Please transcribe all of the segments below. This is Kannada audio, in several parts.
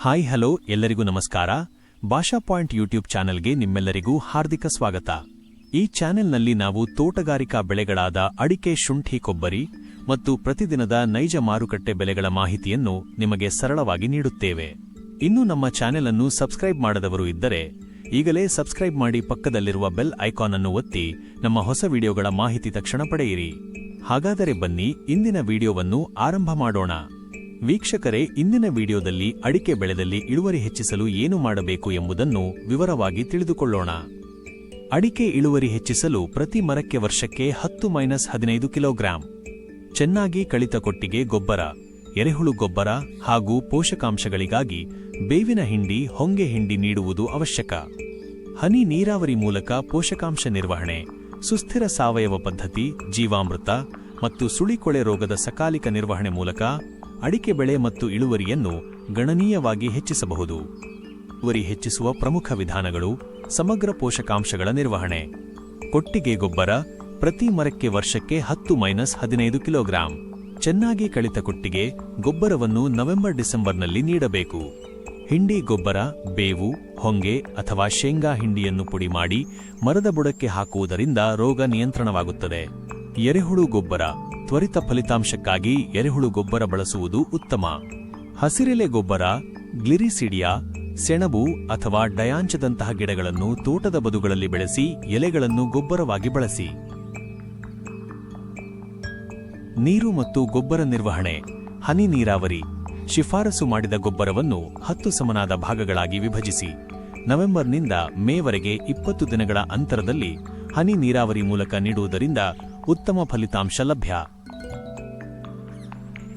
ಹಾಯ್ ಹಲೋ ಎಲ್ಲರಿಗೂ ನಮಸ್ಕಾರ. ಭಾಷಾ ಪಾಯಿಂಟ್ ಯೂಟ್ಯೂಬ್ ಚಾನೆಲ್ಗೆ ನಿಮ್ಮೆಲ್ಲರಿಗೂ ಹಾರ್ದಿಕ ಸ್ವಾಗತ. ಈ ಚಾನೆಲ್ನಲ್ಲಿ ನಾವು ತೋಟಗಾರಿಕಾ ಬೆಳೆಗಳಾದ ಅಡಿಕೆ, ಶುಂಠಿ, ಕೊಬ್ಬರಿ ಮತ್ತು ಪ್ರತಿದಿನದ ನೈಜ ಮಾರುಕಟ್ಟೆ ಬೆಲೆಗಳ ಮಾಹಿತಿಯನ್ನು ನಿಮಗೆ ಸರಳವಾಗಿ ನೀಡುತ್ತೇವೆ. ಇನ್ನೂ ನಮ್ಮ ಚಾನೆಲ್ ಅನ್ನು ಸಬ್ಸ್ಕ್ರೈಬ್ ಮಾಡದವರು ಇದ್ದರೆ ಈಗಲೇ ಸಬ್ಸ್ಕ್ರೈಬ್ ಮಾಡಿ, ಪಕ್ಕದಲ್ಲಿರುವ ಬೆಲ್ ಐಕಾನ್ ಅನ್ನು ಒತ್ತಿ ನಮ್ಮ ಹೊಸ ವಿಡಿಯೋಗಳ ಮಾಹಿತಿ ತಕ್ಷಣ ಪಡೆಯಿರಿ. ಹಾಗಾದರೆ ಬನ್ನಿ ಇಂದಿನ ವಿಡಿಯೋವನ್ನು ಆರಂಭ ಮಾಡೋಣ. ವೀಕ್ಷಕರೇ, ಇಂದಿನ ವಿಡಿಯೋದಲ್ಲಿ ಅಡಿಕೆ ಬೆಳೆದಲ್ಲಿ ಇಳುವರಿ ಹೆಚ್ಚಿಸಲು ಏನು ಮಾಡಬೇಕು ಎಂಬುದನ್ನು ವಿವರವಾಗಿ ತಿಳಿದುಕೊಳ್ಳೋಣ. ಅಡಿಕೆ ಇಳುವರಿ ಹೆಚ್ಚಿಸಲು ಪ್ರತಿ ಮರಕ್ಕೆ ವರ್ಷಕ್ಕೆ 10-15 ಕಿಲೋಗ್ರಾಂ ಚೆನ್ನಾಗಿ ಕಳಿತ ಕೊಟ್ಟಿಗೆ ಗೊಬ್ಬರ, ಎರೆಹುಳು ಗೊಬ್ಬರ ಹಾಗೂ ಪೋಷಕಾಂಶಗಳಿಗಾಗಿ ಬೇವಿನ ಹಿಂಡಿ, ಹೊಂಗೆ ಹಿಂಡಿ ನೀಡುವುದು ಅವಶ್ಯಕ. ಹನಿ ನೀರಾವರಿ ಮೂಲಕ ಪೋಷಕಾಂಶ ನಿರ್ವಹಣೆ, ಸುಸ್ಥಿರ ಸಾವಯವ ಪದ್ಧತಿ, ಜೀವಾಮೃತ ಮತ್ತು ಸುಳಿಕೊಳೆ ರೋಗದ ಸಕಾಲಿಕ ನಿರ್ವಹಣೆ ಮೂಲಕ ಅಡಿಕೆ ಬೆಳೆ ಮತ್ತು ಇಳುವರಿಯನ್ನು ಗಣನೀಯವಾಗಿ ಹೆಚ್ಚಿಸಬಹುದು. ಇಳುವರಿ ಹೆಚ್ಚಿಸುವ ಪ್ರಮುಖ ವಿಧಾನಗಳು: ಸಮಗ್ರ ಪೋಷಕಾಂಶಗಳ ನಿರ್ವಹಣೆ. ಕೊಟ್ಟಿಗೆ ಗೊಬ್ಬರ ಪ್ರತಿ ಮರಕ್ಕೆ ವರ್ಷಕ್ಕೆ 10-15 ಕಿಲೋಗ್ರಾಂ ಚೆನ್ನಾಗಿ ಕಳಿತ ಕೊಟ್ಟಿಗೆ ಗೊಬ್ಬರವನ್ನು ನವೆಂಬರ್-ಡಿಸೆಂಬರ್ನಲ್ಲಿ ನೀಡಬೇಕು. ಹಿಂಡಿ ಗೊಬ್ಬರ ಬೇವು, ಹೊಂಗೆ ಅಥವಾ ಶೇಂಗಾ ಹಿಂಡಿಯನ್ನು ಪುಡಿ ಮಾಡಿ ಮರದ ಬುಡಕ್ಕೆ ಹಾಕುವುದರಿಂದ ರೋಗ ನಿಯಂತ್ರಣವಾಗುತ್ತದೆ. ಎರೆಹುಳು ಗೊಬ್ಬರ ತ್ವರಿತ ಫಲಿತಾಂಶಕ್ಕಾಗಿ ಎರೆಹುಳು ಗೊಬ್ಬರ ಬಳಸುವುದು ಉತ್ತಮ. ಹಸಿರೆಲೆ ಗೊಬ್ಬರ ಗ್ಲಿರಿಸಿಡಿಯಾ, ಸೆಣಬು ಅಥವಾ ಡಯಾಂಚದಂತಹ ಗಿಡಗಳನ್ನು ತೋಟದ ಬದುಗಳಲ್ಲಿ ಬೆಳೆಸಿ ಎಲೆಗಳನ್ನು ಗೊಬ್ಬರವಾಗಿ ಬಳಸಿ. ನೀರು ಮತ್ತು ಗೊಬ್ಬರ ನಿರ್ವಹಣೆ. ಹನಿ ನೀರಾವರಿ. ಶಿಫಾರಸು ಮಾಡಿದ ಗೊಬ್ಬರವನ್ನು 10 ಸಮನಾದ ಭಾಗಗಳಾಗಿ ವಿಭಜಿಸಿ ನವೆಂಬರ್ನಿಂದ ಮೇವರೆಗೆ 20 ದಿನಗಳ ಅಂತರದಲ್ಲಿ ಹನಿ ನೀರಾವರಿ ಮೂಲಕ ನೀಡುವುದರಿಂದ ಉತ್ತಮ ಫಲಿತಾಂಶ ಲಭ್ಯ.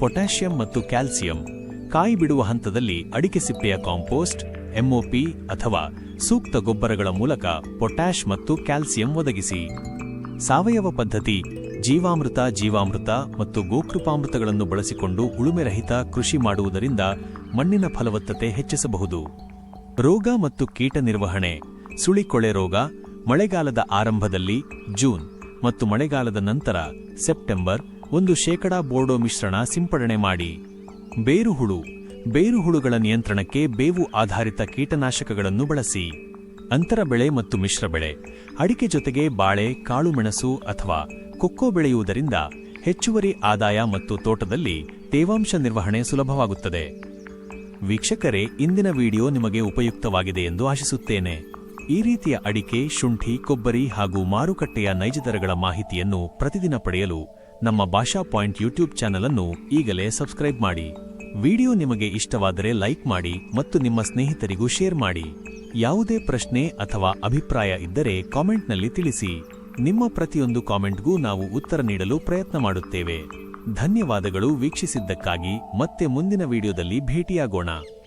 ಪೊಟ್ಯಾಷಿಯಂ ಮತ್ತು ಕ್ಯಾಲ್ಸಿಯಂ. ಕಾಯಿ ಬಿಡುವ ಹಂತದಲ್ಲಿ ಅಡಿಕೆ ಸಿಪ್ಪೆಯ ಕಾಂಪೋಸ್ಟ್, ಎಂಒಪಿ ಅಥವಾ ಸೂಕ್ತ ಗೊಬ್ಬರಗಳ ಮೂಲಕ ಪೊಟ್ಯಾಷ್ ಮತ್ತು ಕ್ಯಾಲ್ಸಿಯಂ ಒದಗಿಸಿ. ಸಾವಯವ ಪದ್ಧತಿ. ಜೀವಾಮೃತ ಮತ್ತು ಗೋಕೃಪಾಮೃತಗಳನ್ನು ಬಳಸಿಕೊಂಡು ಉಳುಮೆರಹಿತ ಕೃಷಿ ಮಾಡುವುದರಿಂದ ಮಣ್ಣಿನ ಫಲವತ್ತತೆ ಹೆಚ್ಚಿಸಬಹುದು. ರೋಗ ಮತ್ತು ಕೀಟ ನಿರ್ವಹಣೆ. ಸುಳಿಕೊಳೆ ರೋಗ ಮಳೆಗಾಲದ ಆರಂಭದಲ್ಲಿ ಜೂನ್ ಮತ್ತು ಮಳೆಗಾಲದ ನಂತರ ಸೆಪ್ಟೆಂಬರ್ 1% ಬೋರ್ಡೋ ಮಿಶ್ರಣ ಸಿಂಪಡಣೆ ಮಾಡಿ. ಬೇರುಹುಳುಗಳ ನಿಯಂತ್ರಣಕ್ಕೆ ಬೇವು ಆಧಾರಿತ ಕೀಟನಾಶಕಗಳನ್ನು ಬಳಸಿ. ಅಂತರ ಬೆಳೆ ಮತ್ತು ಮಿಶ್ರ ಬೆಳೆ. ಅಡಿಕೆ ಜೊತೆಗೆ ಬಾಳೆ, ಕಾಳುಮೆಣಸು ಅಥವಾ ಕೊಕ್ಕೋ ಬೆಳೆಯುವುದರಿಂದ ಹೆಚ್ಚುವರಿ ಆದಾಯ ಮತ್ತು ತೋಟದಲ್ಲಿ ತೇವಾಂಶ ನಿರ್ವಹಣೆ ಸುಲಭವಾಗುತ್ತದೆ. ವೀಕ್ಷಕರೇ, ಇಂದಿನ ವಿಡಿಯೋ ನಿಮಗೆ ಉಪಯುಕ್ತವಾಗಿದೆ ಎಂದು ಆಶಿಸುತ್ತೇನೆ. ಈ ರೀತಿಯ ಅಡಿಕೆ, ಶುಂಠಿ, ಕೊಬ್ಬರಿ ಹಾಗೂ ಮಾರುಕಟ್ಟೆಯ ನೈಜ ದರಗಳ ಮಾಹಿತಿಯನ್ನು ಪ್ರತಿದಿನ ಪಡೆಯಲು ನಮ್ಮ ಭಾಷಾ ಪಾಯಿಂಟ್ ಯೂಟ್ಯೂಬ್ ಚಾನೆಲ್ ಅನ್ನು ಈಗಲೇ ಸಬ್ಸ್ಕ್ರೈಬ್ ಮಾಡಿ. ವಿಡಿಯೋ ನಿಮಗೆ ಇಷ್ಟವಾದರೆ ಲೈಕ್ ಮಾಡಿ ಮತ್ತು ನಿಮ್ಮ ಸ್ನೇಹಿತರಿಗೂ ಶೇರ್ ಮಾಡಿ. ಯಾವುದೇ ಪ್ರಶ್ನೆ ಅಥವಾ ಅಭಿಪ್ರಾಯ ಇದ್ದರೆ ಕಾಮೆಂಟ್ನಲ್ಲಿ ತಿಳಿಸಿ. ನಿಮ್ಮ ಪ್ರತಿಯೊಂದು ಕಾಮೆಂಟ್ಗೂ ನಾವು ಉತ್ತರ ನೀಡಲು ಪ್ರಯತ್ನ ಮಾಡುತ್ತೇವೆ. ಧನ್ಯವಾದಗಳು ವೀಕ್ಷಿಸಿದ್ದಕ್ಕಾಗಿ. ಮತ್ತೆ ಮುಂದಿನ ವಿಡಿಯೋದಲ್ಲಿ ಭೇಟಿಯಾಗೋಣ.